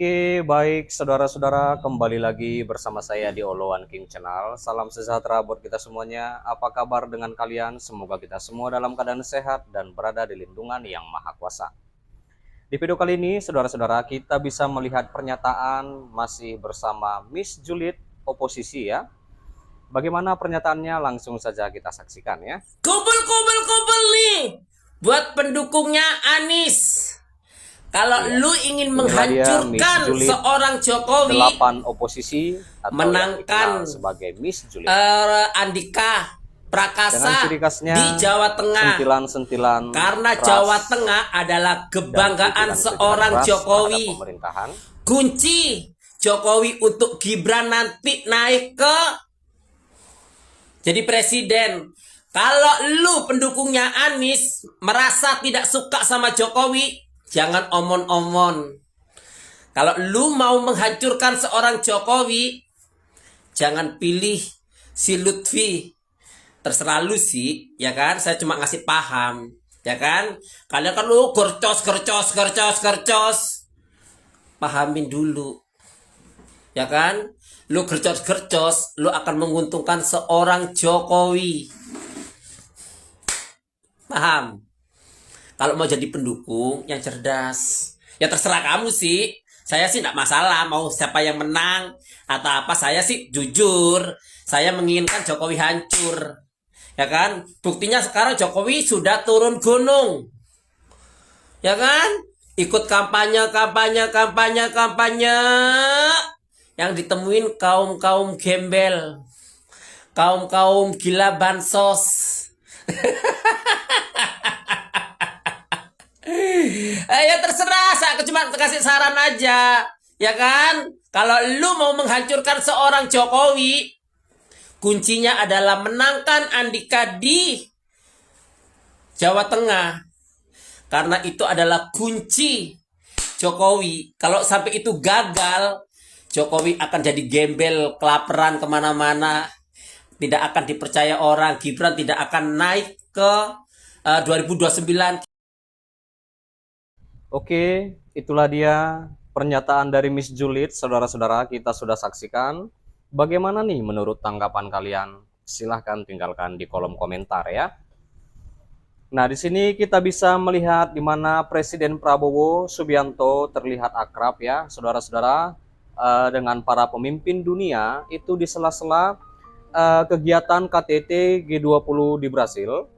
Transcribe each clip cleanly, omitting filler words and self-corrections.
Oke, baik saudara-saudara, kembali lagi bersama saya di Oloan King Channel. Salam sejahtera buat kita semuanya. Apa kabar dengan kalian? Semoga kita semua dalam keadaan sehat dan berada di lindungan Yang Maha Kuasa. Di video kali ini, saudara-saudara, kita bisa melihat pernyataan masih bersama Miss Julid oposisi ya. Bagaimana pernyataannya? Langsung saja kita saksikan ya. Kumpul nih buat pendukungnya Anies. Kalau Iya. lu ingin Inilah dia, Miss menghancurkan Julid, seorang Jokowi, 8 oposisi atau yang dikenal menangkan sebagai Miss Julid. Andika Dengan Prakasa ciri khasnya di Jawa Tengah. sentilan-sentilan Karena keras Jawa Tengah adalah dan kebanggaan kritikan-kritikan seorang keras terhadap Jokowi. pemerintahan. Kunci Jokowi untuk Gibran nanti naik ke jadi presiden. Kalau lu pendukungnya Anies merasa tidak suka sama Jokowi, jangan omon-omon. Kalau lu mau menghancurkan seorang Jokowi, jangan pilih si Lutfi. Terserah lu sih, ya kan? Saya cuma ngasih paham, ya kan? Kalian kan lu gercos. Pahamin dulu, ya kan? Lu gercos, lu akan menguntungkan seorang Jokowi. Paham? Kalau mau jadi pendukung yang cerdas, ya terserah kamu sih. Saya sih tidak masalah mau siapa yang menang atau apa. Saya sih jujur, saya menginginkan Jokowi hancur, ya kan? Buktinya sekarang Jokowi sudah turun gunung, ya kan? Ikut kampanye, yang ditemuin kaum gembel, kaum gila bansos. Ya terserah, saya cuma kasih saran aja, ya kan? Kalau lu mau menghancurkan seorang Jokowi, kuncinya adalah menangkan Andika di Jawa Tengah. Karena itu adalah kunci Jokowi. Kalau sampai itu gagal, Jokowi akan jadi gembel, kelaparan kemana-mana. Tidak akan dipercaya orang. Gibran tidak akan naik ke 2029. Oke, itulah dia pernyataan dari Miss Julid. Saudara-saudara, kita sudah saksikan. Bagaimana nih menurut tanggapan kalian? Silahkan tinggalkan di kolom komentar ya. Nah, di sini kita bisa melihat di mana Presiden Prabowo Subianto terlihat akrab ya, saudara-saudara, dengan para pemimpin dunia itu di sela-sela kegiatan KTT G20 di Brasil,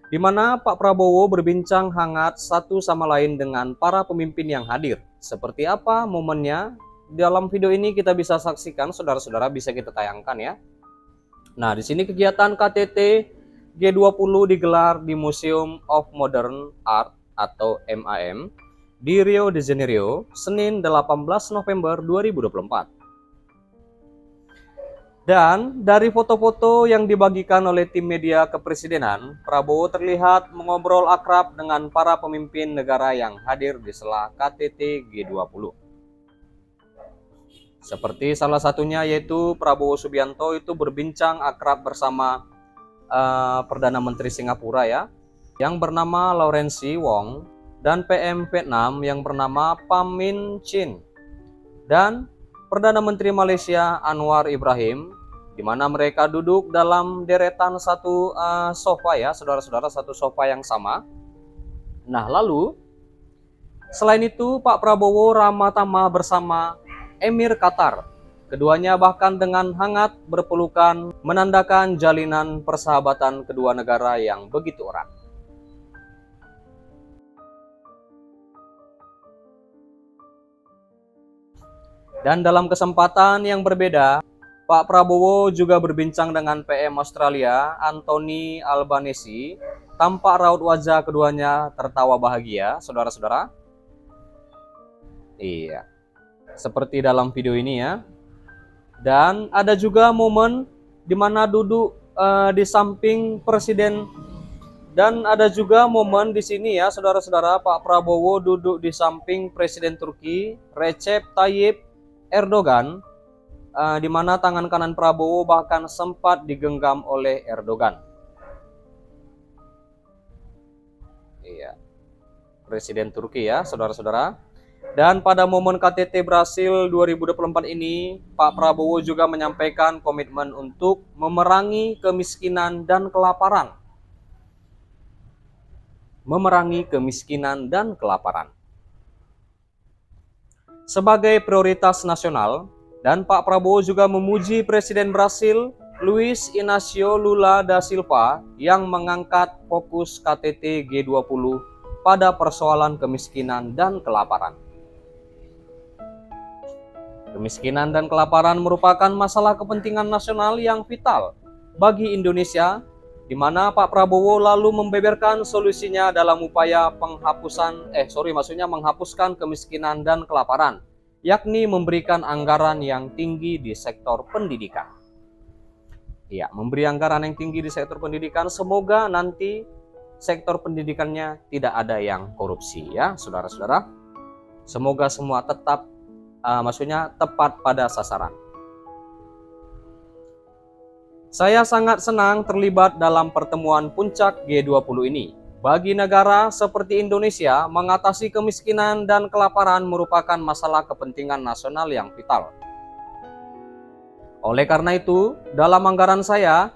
di mana Pak Prabowo berbincang hangat satu sama lain dengan para pemimpin yang hadir. Seperti apa momennya? Dalam video ini kita bisa saksikan, saudara-saudara, bisa kita tayangkan ya. Nah, di sini kegiatan KTT G20 digelar di Museum of Modern Art atau MAM di Rio de Janeiro, Senin 18 November 2024. Dan dari foto-foto yang dibagikan oleh tim media kepresidenan, Prabowo terlihat mengobrol akrab dengan para pemimpin negara yang hadir di sela KTT G20. Seperti salah satunya yaitu Prabowo Subianto itu berbincang akrab bersama Perdana Menteri Singapura ya, yang bernama Laurensi Wong, dan PM Vietnam yang bernama Pham Minh Chinh, dan Perdana Menteri Malaysia Anwar Ibrahim, di mana mereka duduk dalam deretan satu sofa ya, saudara-saudara, satu sofa yang sama. Nah, lalu selain itu Pak Prabowo ramah tamah bersama Emir Qatar. Keduanya bahkan dengan hangat berpelukan menandakan jalinan persahabatan kedua negara yang begitu erat. Dan dalam kesempatan yang berbeda, Pak Prabowo juga berbincang dengan PM Australia Anthony Albanese. Tampak raut wajah keduanya tertawa bahagia, saudara-saudara. Iya, seperti dalam video ini ya. Dan ada juga momen di mana duduk di samping presiden, dan ada juga momen di sini ya, saudara-saudara, Pak Prabowo duduk di samping Presiden Turki Recep Tayyip Erdogan, di mana tangan kanan Prabowo bahkan sempat digenggam oleh Erdogan. Iya, Presiden Turki ya, saudara-saudara. Dan pada momen KTT Brasil 2024 ini, Pak Prabowo juga menyampaikan komitmen untuk memerangi kemiskinan dan kelaparan. Memerangi kemiskinan dan kelaparan sebagai prioritas nasional, dan Pak Prabowo juga memuji Presiden Brasil Luiz Inácio Lula da Silva yang mengangkat fokus KTT G20 pada persoalan kemiskinan dan kelaparan. Kemiskinan dan kelaparan merupakan masalah kepentingan nasional yang vital bagi Indonesia, di mana Pak Prabowo lalu membeberkan solusinya dalam upaya menghapuskan kemiskinan dan kelaparan, yakni memberikan anggaran yang tinggi di sektor pendidikan. Ya, memberi anggaran yang tinggi di sektor pendidikan, semoga nanti sektor pendidikannya tidak ada yang korupsi ya, saudara-saudara. Semoga semua tetap tepat pada sasaran. Saya sangat senang terlibat dalam pertemuan puncak G20 ini. Bagi negara seperti Indonesia, mengatasi kemiskinan dan kelaparan merupakan masalah kepentingan nasional yang vital. Oleh karena itu, dalam anggaran saya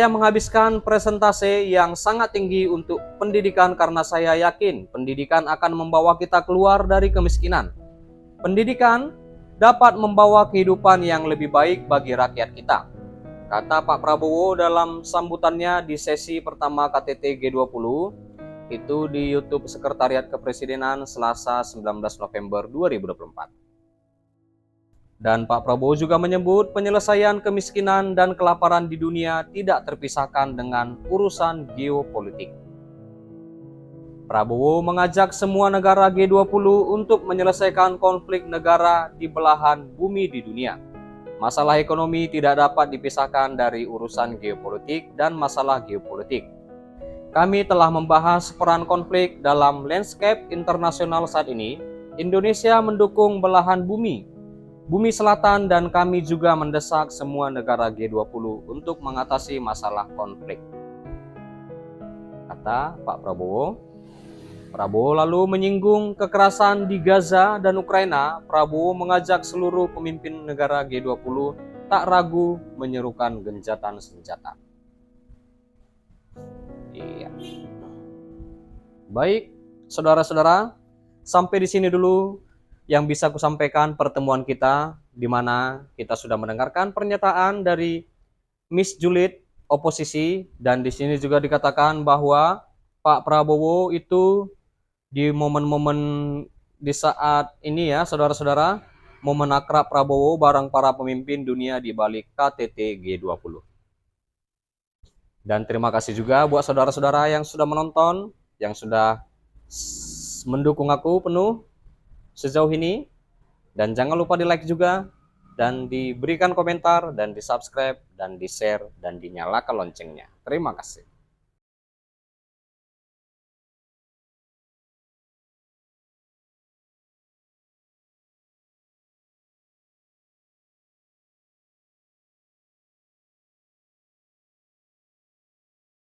menghabiskan presentase yang sangat tinggi untuk pendidikan karena saya yakin pendidikan akan membawa kita keluar dari kemiskinan. Pendidikan dapat membawa kehidupan yang lebih baik bagi rakyat kita, kata Pak Prabowo dalam sambutannya di sesi pertama KTT G20 itu di YouTube Sekretariat Kepresidenan Selasa 19 November 2024. Dan Pak Prabowo juga menyebut penyelesaian kemiskinan dan kelaparan di dunia tidak terpisahkan dengan urusan geopolitik. Prabowo mengajak semua negara G20 untuk menyelesaikan konflik negara di belahan bumi di dunia. Masalah ekonomi tidak dapat dipisahkan dari urusan geopolitik dan masalah geopolitik. Kami telah membahas peran konflik dalam landscape internasional saat ini. Indonesia mendukung belahan bumi selatan, dan kami juga mendesak semua negara G20 untuk mengatasi masalah konflik, kata Pak Prabowo. Prabowo lalu menyinggung kekerasan di Gaza dan Ukraina. Prabowo mengajak seluruh pemimpin negara G20 tak ragu menyerukan gencatan senjata. Iya. Baik, saudara-saudara, sampai di sini dulu yang bisa aku sampaikan pertemuan kita, di mana kita sudah mendengarkan pernyataan dari Miss Julid oposisi, dan di sini juga dikatakan bahwa Pak Prabowo itu di momen-momen di saat ini ya, saudara-saudara, momen akrab Prabowo bareng para pemimpin dunia di balik KTT G20. Dan terima kasih juga buat saudara-saudara yang sudah menonton, yang sudah mendukung aku penuh sejauh ini. Dan jangan lupa di like juga, dan diberikan komentar, dan di subscribe, dan di share, dan dinyalakan loncengnya. Terima kasih.